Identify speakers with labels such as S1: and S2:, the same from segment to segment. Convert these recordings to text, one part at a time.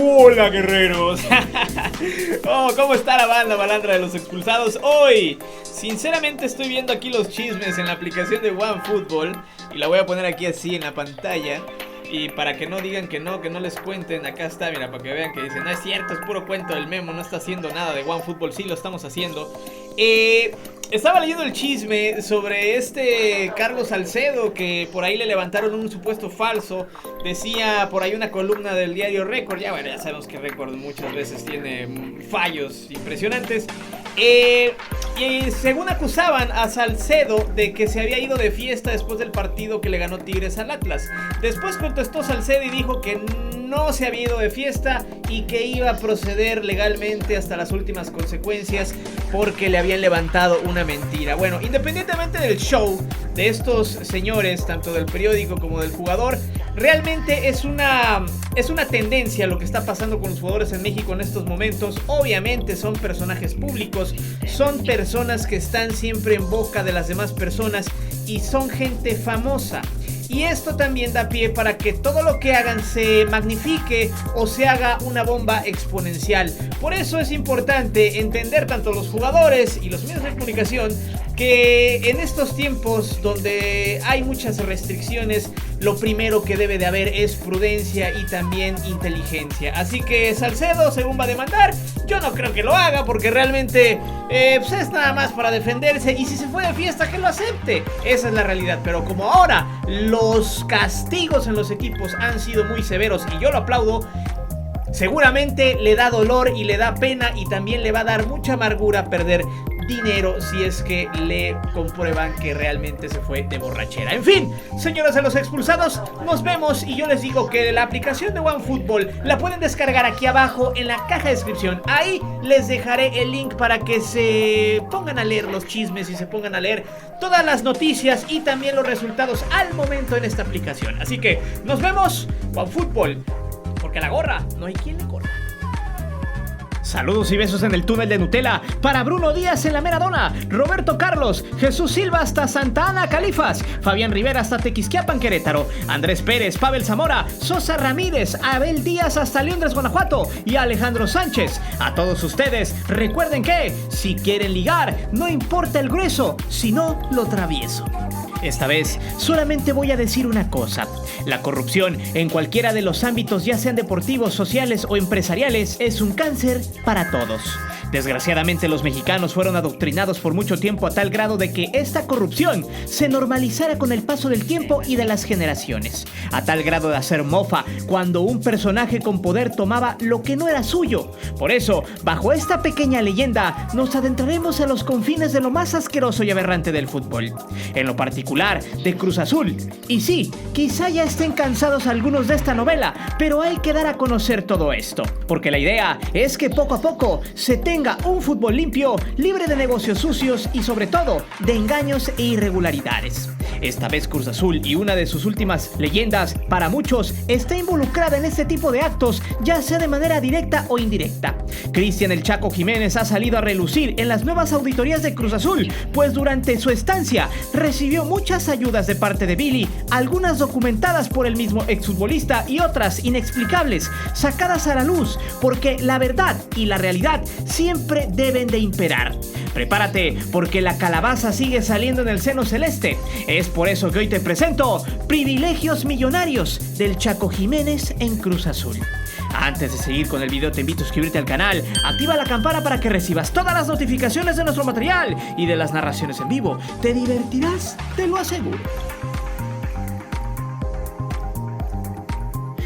S1: Hola, guerreros. ¿Cómo está la banda malandra de los expulsados hoy? Sinceramente estoy viendo aquí los chismes en la aplicación de OneFootball y la voy a poner aquí así en la pantalla. Y para que no digan que no les cuenten, acá está, mira, para que vean que dicen, no es cierto, es puro cuento del Memo, no está haciendo nada de OneFootball, sí lo estamos haciendo. Estaba leyendo el chisme sobre Carlos Salcedo, que por ahí le levantaron un supuesto falso. Decía por ahí una columna del diario Récord, ya sabemos que Récord muchas veces tiene fallos impresionantes. Y según acusaban a Salcedo de que se había ido de fiesta después del partido que le ganó Tigres al Atlas. Después contestó Salcedo y dijo que no se había ido de fiesta y que iba a proceder legalmente hasta las últimas consecuencias porque le habían levantado una mentira. Bueno, independientemente del show de estos señores, tanto del periódico como del jugador, realmente es una tendencia lo que está pasando con los jugadores en México en estos momentos. Obviamente son personajes públicos, son personas que están siempre en boca de las demás personas y son gente famosa. Y esto también da pie para que todo lo que hagan se magnifique o se haga una bomba exponencial. Por eso es importante entender tanto los jugadores y los medios de comunicación que en estos tiempos donde hay muchas restricciones, lo primero que debe de haber es prudencia y también inteligencia. Así que Salcedo, según va a demandar, yo no creo que lo haga porque realmente pues es nada más para defenderse. Y si se fue de fiesta, que lo acepte. Esa es la realidad. Pero como ahora los castigos en los equipos han sido muy severos y yo lo aplaudo, seguramente le da dolor y le da pena y también le va a dar mucha amargura perder dinero si es que le comprueban que realmente se fue de borrachera. En fin, señores de los expulsados, nos vemos y yo les digo que la aplicación de OneFootball la pueden descargar aquí abajo en la caja de descripción. Ahí les dejaré el link para que se pongan a leer los chismes y se pongan a leer todas las noticias y también los resultados al momento en esta aplicación. Así que nos vemos, OneFootball, porque a la gorra no hay quien le corra. Saludos y besos en el túnel de Nutella para Bruno Díaz en la Maradona, Roberto Carlos, Jesús Silva hasta Santa Ana, Califas, Fabián Rivera hasta Tequisquiapan, Querétaro, Andrés Pérez, Pavel Zamora, Sosa Ramírez, Abel Díaz hasta Leondres, Guanajuato y Alejandro Sánchez. A todos ustedes, recuerden que si quieren ligar, no importa el grueso, sino lo travieso. Esta vez solamente voy a decir una cosa: la corrupción en cualquiera de los ámbitos, ya sean deportivos, sociales o empresariales, es un cáncer para todos. Desgraciadamente los mexicanos fueron adoctrinados por mucho tiempo a tal grado de que esta corrupción se normalizara con el paso del tiempo y de las generaciones, a tal grado de hacer mofa cuando un personaje con poder tomaba lo que no era suyo. Por eso, bajo esta pequeña leyenda, nos adentraremos a los confines de lo más asqueroso y aberrante del fútbol, en lo particular de Cruz Azul. Y sí, quizá ya estén cansados algunos de esta novela, pero hay que dar a conocer todo esto, porque la idea es que poco a poco se tenga un fútbol limpio, libre de negocios sucios y sobre todo de engaños e irregularidades. Esta vez Cruz Azul y una de sus últimas leyendas, para muchos, está involucrada en este tipo de actos, ya sea de manera directa o indirecta. Cristian El Chaco Jiménez ha salido a relucir en las nuevas auditorías de Cruz Azul, pues durante su estancia recibió muchas ayudas de parte de Billy, algunas documentadas por el mismo exfutbolista y otras inexplicables, sacadas a la luz, porque la verdad y la realidad siempre deben de imperar. Prepárate, porque la calabaza sigue saliendo en el seno celeste. Es por eso que hoy te presento Privilegios Millonarios del Chaco Jiménez en Cruz Azul. Antes de seguir con el video, te invito a suscribirte al canal, activa la campana para que recibas todas las notificaciones de nuestro material y de las narraciones en vivo. Te divertirás, te lo aseguro.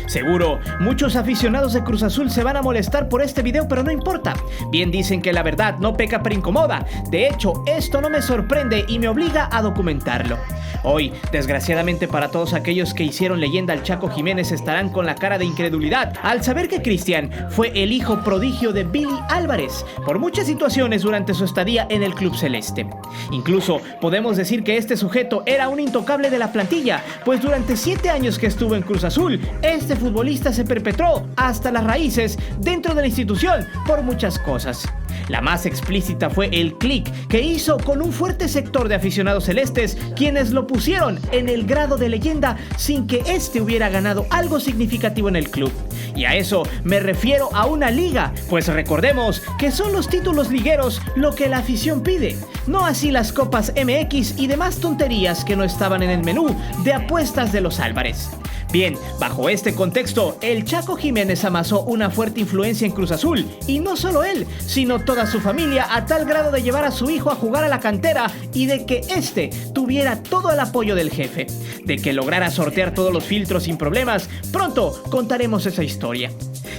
S1: Seguro, muchos aficionados de Cruz Azul se van a molestar por este video, pero no importa. Bien dicen que la verdad no peca pero incomoda. De hecho, esto no me sorprende y me obliga a documentarlo. Hoy, desgraciadamente para todos aquellos que hicieron leyenda al Chaco Jiménez, estarán con la cara de incredulidad al saber que Cristian fue el hijo prodigio de Billy Álvarez por muchas situaciones durante su estadía en el club celeste. Incluso podemos decir que este sujeto era un intocable de la plantilla, pues durante 7 años que estuvo en Cruz Azul, este
S2: futbolista se perpetró hasta las raíces dentro de la institución por muchas cosas. La más explícita fue el clic que hizo con un fuerte sector de aficionados celestes, quienes lo pusieron en el grado de leyenda sin que éste hubiera ganado algo significativo en el club. Y a eso me refiero a una liga, pues recordemos que son los títulos ligueros lo que la afición pide, no así las copas MX y demás tonterías que no estaban en el menú de apuestas de los Álvarez. Bien, bajo este contexto, el Chaco Jiménez amasó una fuerte influencia en Cruz Azul, y no solo él, sino toda su familia, a tal grado de llevar a su hijo a jugar a la cantera y de que éste tuviera todo el apoyo del jefe, de que lograra sortear todos los filtros sin problemas. Pronto contaremos esa historia.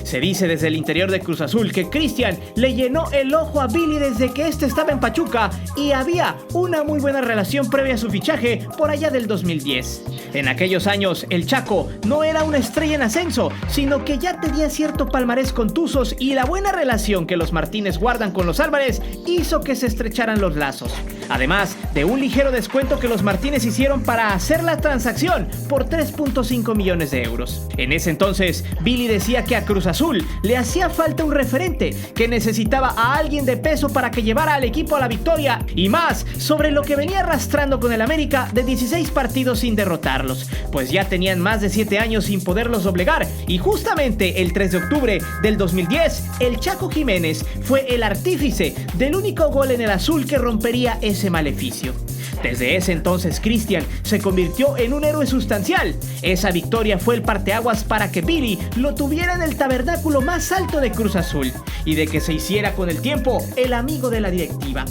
S2: Se dice desde el interior de Cruz Azul que Cristian le llenó el ojo a Billy desde que éste estaba en Pachuca y había una muy buena relación previa a su fichaje por allá del 2010. En aquellos años, el Chaco no era una estrella en ascenso, sino que ya tenía cierto palmarés con Tuzos, y la buena relación que los Martínez guardan con los Álvarez hizo que se estrecharan los lazos. Además de un ligero descuento que los Martínez hicieron para hacer la transacción por 3.5 millones de euros. En ese entonces, Billy decía que a Cruz Azul le hacía falta un referente, que necesitaba a alguien de peso para que llevara al equipo a la victoria, y más sobre lo que venía arrastrando con el América de 16 partidos sin derrotarlos, pues ya tenían más de 7 años sin poderlos doblegar, y justamente el 3 de octubre del 2010, el Chaco Jiménez fue el artífice del único gol en el azul que rompería ese maleficio. Desde ese entonces, Cristian se convirtió en un héroe sustancial. Esa victoria fue el parteaguas para que Billy lo tuviera en el tabernáculo más alto de Cruz Azul, y de que se hiciera con el tiempo el amigo de la directiva.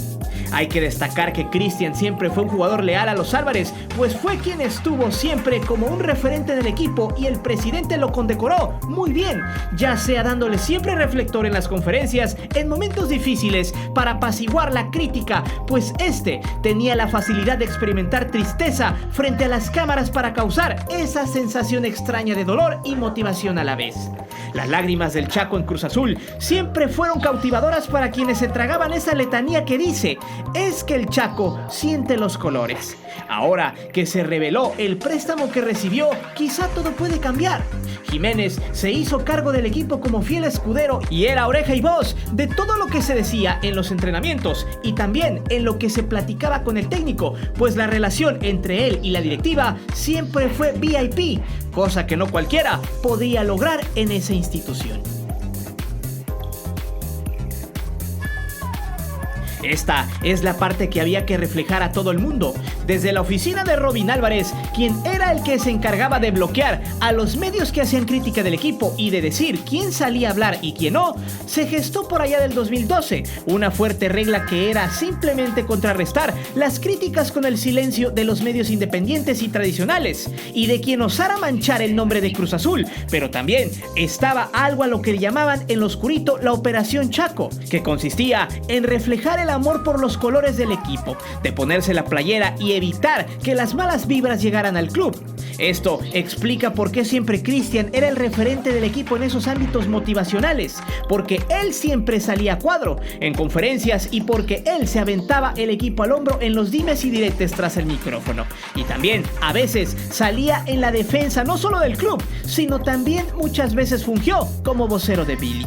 S2: Hay que destacar que Cristian siempre fue un jugador leal a los Álvarez, pues fue quien estuvo siempre como un referente del equipo, y el presidente lo condecoró muy bien, ya sea dándole siempre reflector en las conferencias en momentos difíciles para apaciguar la crítica, pues este tenía la facilidad de experimentar tristeza frente a las cámaras para causar esa sensación extraña de dolor y motivación a la vez. Las lágrimas del Chaco en Cruz Azul siempre fueron cautivadoras para quienes se tragaban esa letanía que dice: es que el Chaco siente los colores. Ahora que se reveló el préstamo que recibió, quizá todo puede cambiar. Jiménez se hizo cargo del equipo como fiel escudero y era oreja y voz de todo lo que se decía en los entrenamientos y también en lo que se platicaba con el técnico, pues la relación entre él y la directiva siempre fue VIP, cosa que no cualquiera podía lograr en esa institución. Esta es la parte que había que reflejar a todo el mundo. Desde la oficina de Robin Álvarez, quien era el que se encargaba de bloquear a los medios que hacían crítica del equipo y de decir quién salía a hablar y quién no, se gestó por allá del 2012 una fuerte regla que era simplemente contrarrestar las críticas con el silencio de los medios independientes y tradicionales y de quien osara manchar el nombre de Cruz Azul. Pero también estaba algo a lo que llamaban en lo oscurito la Operación Chaco, que consistía en reflejar el amor por los colores del equipo, de ponerse la playera y evitar que las malas vibras llegaran al club. Esto explica por qué siempre Cristian era el referente del equipo en esos ámbitos motivacionales, porque él siempre salía a cuadro en conferencias y porque él se aventaba el equipo al hombro en los dimes y diretes tras el micrófono. Y también a veces salía en la defensa no solo del club, sino también muchas veces fungió como vocero de Billy.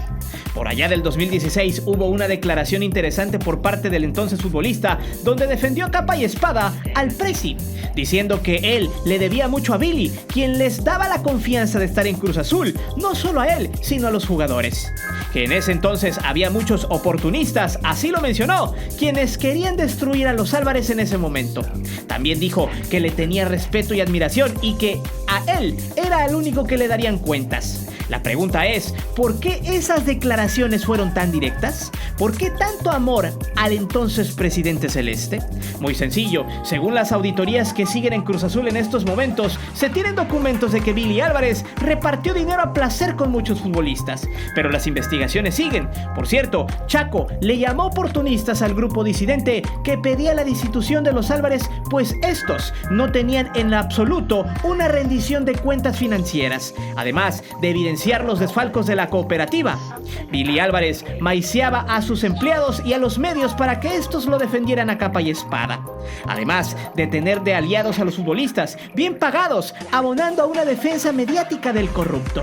S2: Por allá del 2016 hubo una declaración interesante por parte del entonces futbolista, donde defendió a capa y espada al Presi, diciendo que él le debía mucho a Billy, quien les daba la confianza de estar en Cruz Azul, no solo a él, sino a los jugadores. Que en ese entonces había muchos oportunistas, así lo mencionó, quienes querían destruir a los Álvarez en ese momento. También dijo que le tenía respeto y admiración y que a él era el único que le darían cuentas. La pregunta es, ¿por qué esas declaraciones fueron tan directas? ¿Por qué tanto amor al entonces presidente celeste? Muy sencillo, según las auditorías que siguen en Cruz Azul en estos momentos, se tienen documentos de que Billy Álvarez repartió dinero a placer con muchos futbolistas, pero las investigaciones siguen. Por cierto, Chaco le llamó oportunistas al grupo disidente que pedía la destitución de los Álvarez, pues estos no tenían en absoluto una rendición de cuentas financieras, además de evidenciar los desfalcos de la cooperativa. Billy Álvarez maiciaba a sus sus empleados y a los medios para que estos lo defendieran a capa y espada. Además de tener de aliados a los futbolistas, bien pagados, abonando a una defensa mediática del corrupto.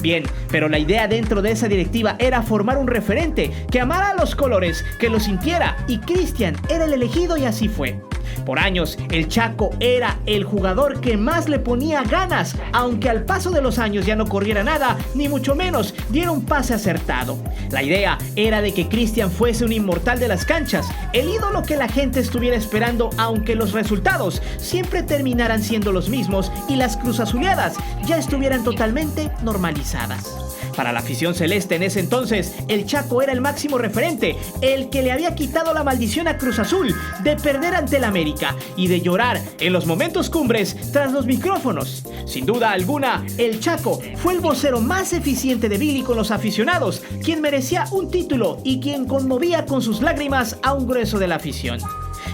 S2: Bien, pero la idea dentro de esa directiva era formar un referente que amara a los colores, que lo sintiera, y Cristian era el elegido y así fue. Por años, el Chaco era el jugador que más le ponía ganas, aunque al paso de los años ya no corriera nada, ni mucho menos diera un pase acertado. La idea era de que Cristian fuese un inmortal de las canchas, el ídolo que la gente estuviera esperando, aunque los resultados siempre terminaran siendo los mismos y las cruzazuleadas ya estuvieran totalmente normalizadas. Para la afición celeste en ese entonces, el Chaco era el máximo referente, el que le había quitado la maldición a Cruz Azul de perder ante el América y de llorar en los momentos cumbres tras los micrófonos. Sin duda alguna, el Chaco fue el vocero más eficiente de Billy con los aficionados, quien merecía un título y quien conmovía con sus lágrimas a un grueso de la afición.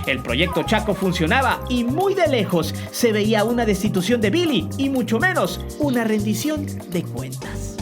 S2: El proyecto Chaco funcionaba y muy de lejos se veía una destitución de Billy y mucho menos una rendición de cuentas.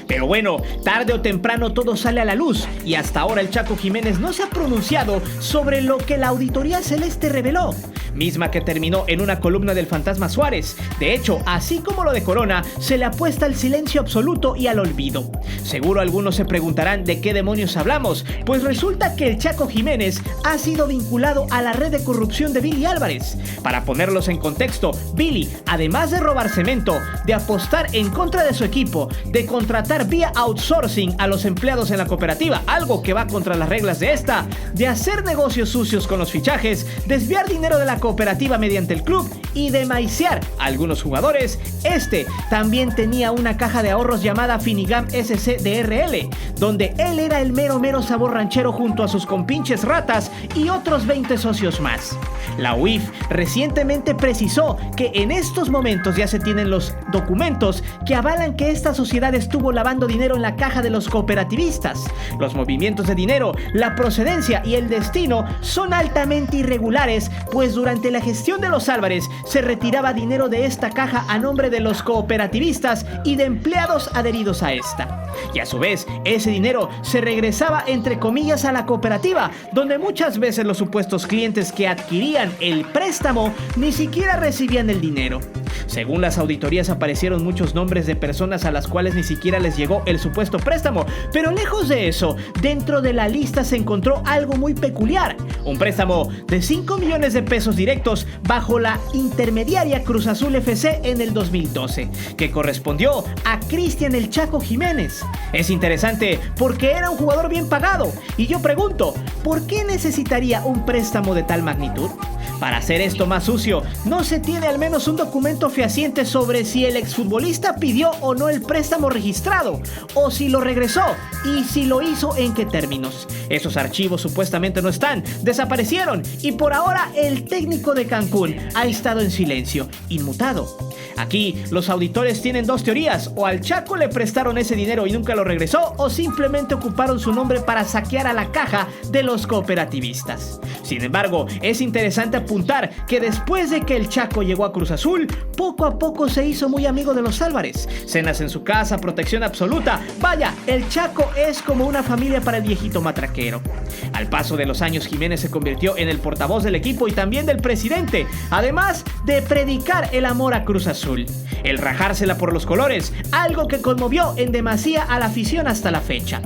S2: Pero bueno, tarde o temprano todo sale a la luz y hasta ahora el Chaco Jiménez no se ha pronunciado sobre lo que la auditoría celeste reveló, misma que terminó en una columna del Fantasma Suárez. De hecho, así como lo de Corona, se le apuesta al silencio absoluto y al olvido. Seguro algunos se preguntarán de qué demonios hablamos, pues resulta que el Chaco Jiménez ha sido vinculado a la red de corrupción de Billy Álvarez. Para ponerlos en contexto, Billy, además de robar cemento, de apostar en contra de su equipo, de contratar vía outsourcing a los empleados en la cooperativa, algo que va contra las reglas de esta, de hacer negocios sucios con los fichajes, desviar dinero de la cooperativa mediante el club y de maicear a algunos jugadores, también tenía una caja de ahorros llamada Finigam SC-DRL, donde él era el mero sabor ranchero junto a sus compinches ratas y otros 20 socios más. La UIF recientemente precisó que en estos momentos ya se tienen los documentos que avalan que esta sociedad estuvo lavando dinero en la caja de los cooperativistas. Los movimientos de dinero, la procedencia y el destino son altamente irregulares, pues durante la gestión de los Álvarez se retiraba dinero de esta caja a nombre de los cooperativistas y de empleados adheridos a esta. Y a su vez, ese dinero se regresaba entre comillas a la cooperativa, donde muchas veces los supuestos clientes que adquirían el préstamo ni siquiera recibían el dinero. Según las auditorías aparecieron muchos nombres de personas a las cuales ni siquiera les llegó el supuesto préstamo, pero lejos de eso, dentro de la lista se encontró algo muy peculiar: un préstamo de 5 millones de pesos directos bajo la intermediaria Cruz Azul FC en el 2012, que correspondió a Cristian el Chaco Jiménez. Es interesante porque era un jugador bien pagado, y yo pregunto, ¿por qué necesitaría un préstamo de tal magnitud? Para hacer esto más sucio, no se tiene al menos un documento fehaciente sobre si el exfutbolista pidió o no el préstamo registrado, o si lo regresó, y si lo hizo en qué términos. Esos archivos supuestamente no están, desaparecieron, y por ahora el técnico de Cancún ha estado en silencio, inmutado. Aquí los auditores tienen dos teorías: o al Chaco le prestaron ese dinero y nunca lo regresó, o simplemente ocuparon su nombre para saquear a la caja de los cooperativistas. Sin embargo, es interesante apuntar que después de que el Chaco llegó a Cruz Azul, poco a poco se hizo muy amigo de los Álvarez. Cenas en su casa, protección absoluta. Vaya, el Chaco es como una familia para el viejito matraquero. Al paso de los años, Jiménez se convirtió en el portavoz del equipo y también del presidente, además de predicar el amor a Cruz Azul, el rajársela por los colores, algo que conmovió en demasía a la afición hasta la fecha.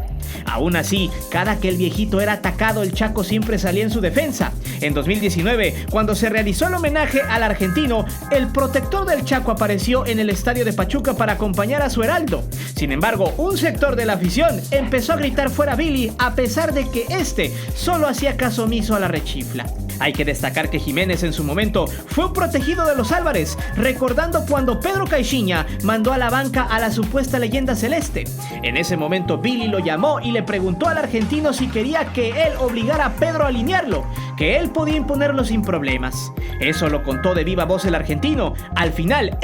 S2: Aún así, cada que el viejito era atacado, el Chaco siempre salía en su defensa. En 2019, cuando se realizó el homenaje al argentino, el protector del Chaco apareció en el estadio de Pachuca para acompañar a su heraldo. Sin embargo, un sector de la afición empezó a gritar fuera Billy, a pesar de que solo hacía caso omiso a la rechifla. Hay que destacar que Jiménez en su momento fue un protegido de los Álvarez, recordando cuando Pedro Caixinha mandó a la banca a la supuesta leyenda celeste. En ese momento Billy lo llamó y le preguntó al argentino si quería que él obligara a Pedro a alinearlo, que él podía imponerlo sin problemas. Eso lo contó de viva voz el argentino. Al final,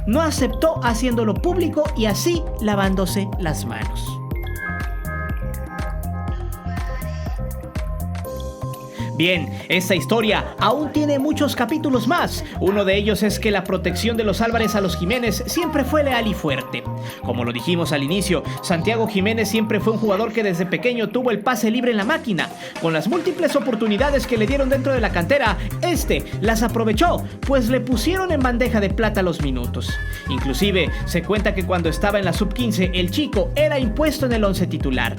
S2: no aceptó, haciéndolo público y así lavándose las manos. Bien, esta historia aún tiene muchos capítulos más. Uno de ellos es que la protección de los Álvarez a los Jiménez siempre fue leal y fuerte. Como lo dijimos al inicio, Santiago Jiménez siempre fue un jugador que desde pequeño tuvo el pase libre en la máquina. Con las múltiples oportunidades que le dieron dentro de la cantera, las aprovechó, pues le pusieron en bandeja de plata los minutos. Inclusive, se cuenta que cuando estaba en la sub-15, el chico era impuesto en el 11 titular.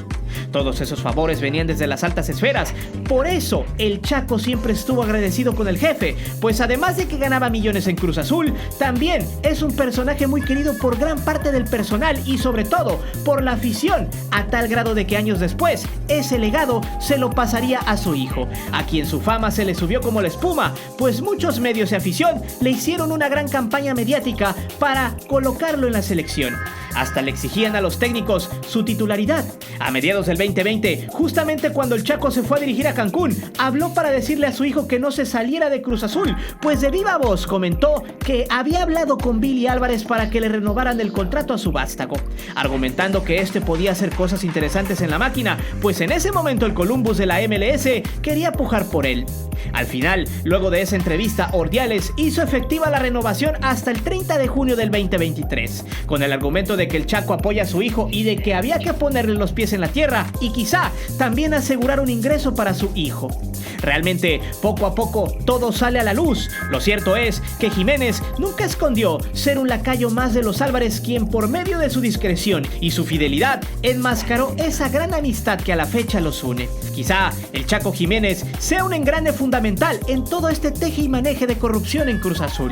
S2: Todos esos favores venían desde las altas esferas. Por eso, el Chaco siempre estuvo agradecido con el jefe, pues además de que ganaba millones en Cruz Azul, también es un personaje muy querido por gran parte del personal y sobre todo por la afición, a tal grado de que años después, ese legado se lo pasaría a su hijo, a quien su fama se le subió como la espuma, pues muchos medios y afición le hicieron una gran campaña mediática para colocarlo en la selección. Hasta le exigían a los técnicos su titularidad. A mediados del 2020, justamente cuando el Chaco se fue a dirigir a Cancún, habló para decirle a su hijo que no se saliera de Cruz Azul, pues de viva voz comentó que había hablado con Billy Álvarez para que le renovaran el contrato a su vástago, argumentando que podía hacer cosas interesantes en la máquina, pues en ese momento el Columbus de la MLS quería pujar por él. Al final, luego de esa entrevista, Ordiales hizo efectiva la renovación hasta el 30 de junio del 2023, con el argumento de que el Chaco apoya a su hijo y de que había que ponerle los pies en la tierra y quizá también asegurar un ingreso para su hijo. Realmente, poco a poco, todo sale a la luz. Lo cierto es que Jiménez nunca escondió ser un lacayo más de los Álvarez, quien por medio de su discreción y su fidelidad enmascaró esa gran amistad que a la fecha los une. Quizá el Chaco Jiménez sea un engrane fundamental en todo este teje y maneje de corrupción en Cruz Azul.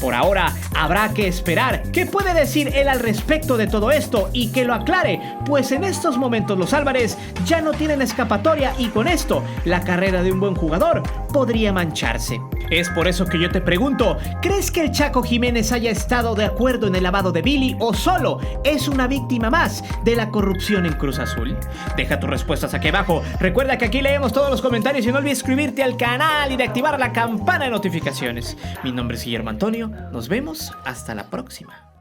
S2: Por ahora, habrá que esperar qué puede decir él al respecto de todo esto y que lo aclare, pues en estos momentos los Álvarez ya no tienen escapatoria y con esto, la carrera de un buen jugador podría mancharse. Es por eso que yo te pregunto, ¿crees que el Chaco Jiménez haya estado de acuerdo en el lavado de Billy o solo es una víctima más de la corrupción en Cruz Azul? Deja tus respuestas aquí abajo. Recuerda que aquí leemos todos los comentarios y no olvides suscribirte al canal y de activar la campana de notificaciones. Mi nombre es Guillermo Antonio. Nos vemos hasta la próxima.